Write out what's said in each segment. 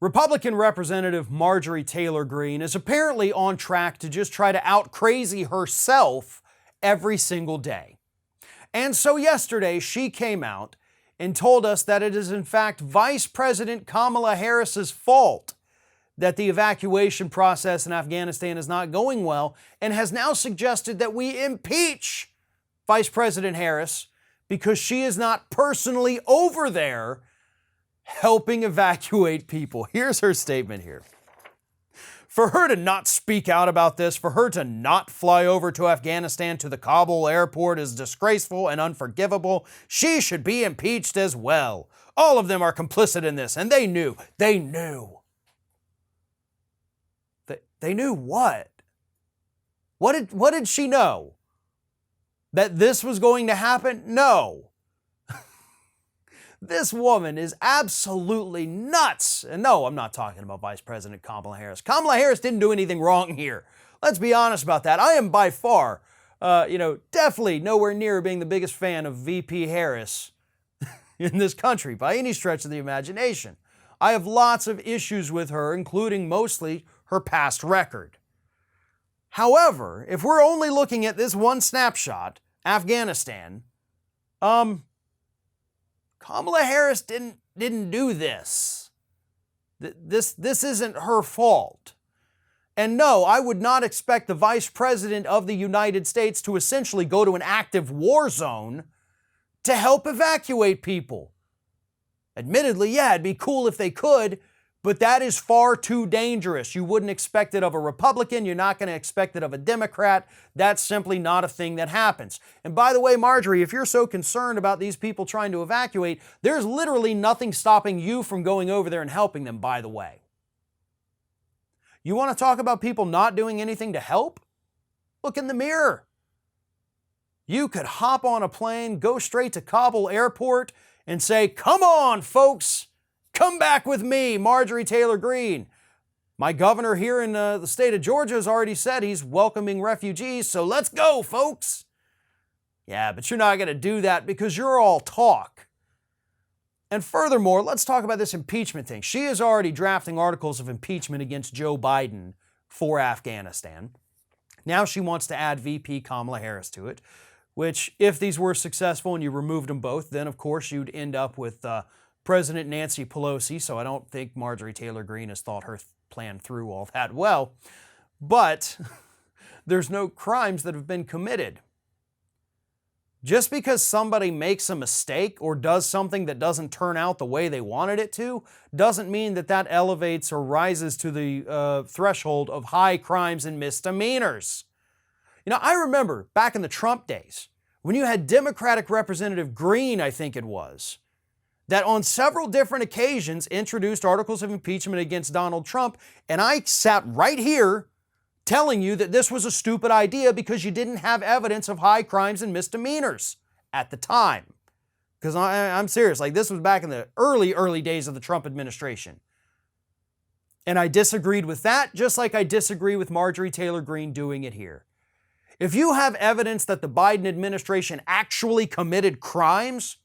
Republican Representative Marjorie Taylor Greene is apparently on track to just try to out-crazy herself every single day. And so yesterday she came out and told us that it is in fact Vice President Kamala Harris's fault that the evacuation process in Afghanistan is not going well, and has now suggested that we impeach Vice President Harris because she is not personally over there helping evacuate people. Here's her statement here. For her to not speak out about this, for her to not fly over to Afghanistan to the Kabul airport is disgraceful and unforgivable. She should be impeached as well. All of them are complicit in this, and they knew. They knew. They knew what? What did she know? That this was going to happen? No. This woman is absolutely nuts. And no, I'm not talking about Vice President Kamala Harris. Kamala Harris didn't do anything wrong here. Let's be honest about that. I am by far, definitely nowhere near being the biggest fan of VP Harris in this country by any stretch of the imagination. I have lots of issues with her, including mostly her past record. However, if we're only looking at this one snapshot, Afghanistan, Kamala Harris didn't do this. This isn't her fault. And no, I would not expect the Vice President of the United States to essentially go to an active war zone to help evacuate people. Admittedly, yeah, it'd be cool if they could, but that is far too dangerous. You wouldn't expect it of a Republican. You're not going to expect it of a Democrat. That's simply not a thing that happens. And by the way, Marjorie, if you're so concerned about these people trying to evacuate, there's literally nothing stopping you from going over there and helping them, by the way. You want to talk about people not doing anything to help? Look in the mirror. You could hop on a plane, go straight to Kabul airport, and say, "Come on, folks. Come back with me, Marjorie Taylor Greene. My governor here in the state of Georgia has already said he's welcoming refugees, so let's go, folks." Yeah, but you're not going to do that because you're all talk. And furthermore, let's talk about this impeachment thing. She is already drafting articles of impeachment against Joe Biden for Afghanistan. Now she wants to add VP Kamala Harris to it, which if these were successful and you removed them both, then of course you'd end up with President Nancy Pelosi, so I don't think Marjorie Taylor Greene has thought her plan through all that well. But there's no crimes that have been committed. Just because somebody makes a mistake or does something that doesn't turn out the way they wanted it to, doesn't mean that that elevates or rises to the threshold of high crimes and misdemeanors. You know, I remember back in the Trump days, when you had Democratic Representative Greene, I think it was, that on several different occasions introduced articles of impeachment against Donald Trump, and I sat right here telling you that this was a stupid idea because you didn't have evidence of high crimes and misdemeanors at the time. Because I'm serious, like this was back in the early days of the Trump administration. And I disagreed with that, just like I disagree with Marjorie Taylor Greene doing it here. If you have evidence that the Biden administration actually committed crimes,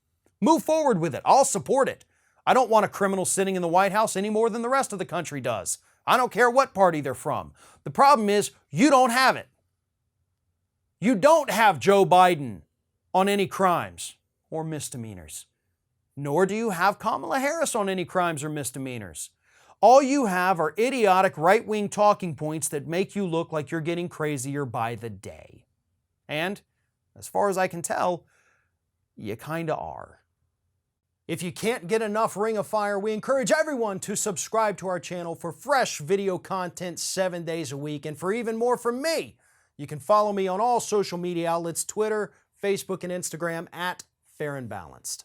move forward with it. I'll support it. I don't want a criminal sitting in the White House any more than the rest of the country does. I don't care what party they're from. The problem is you don't have it. You don't have Joe Biden on any crimes or misdemeanors. Nor do you have Kamala Harris on any crimes or misdemeanors. All you have are idiotic right-wing talking points that make you look like you're getting crazier by the day. And, as far as I can tell, you kinda are. If you can't get enough Ring of Fire, we encourage everyone to subscribe to our channel for fresh video content 7 days a week. And for even more from me, you can follow me on all social media outlets, Twitter, Facebook, and Instagram at Fair and Balanced.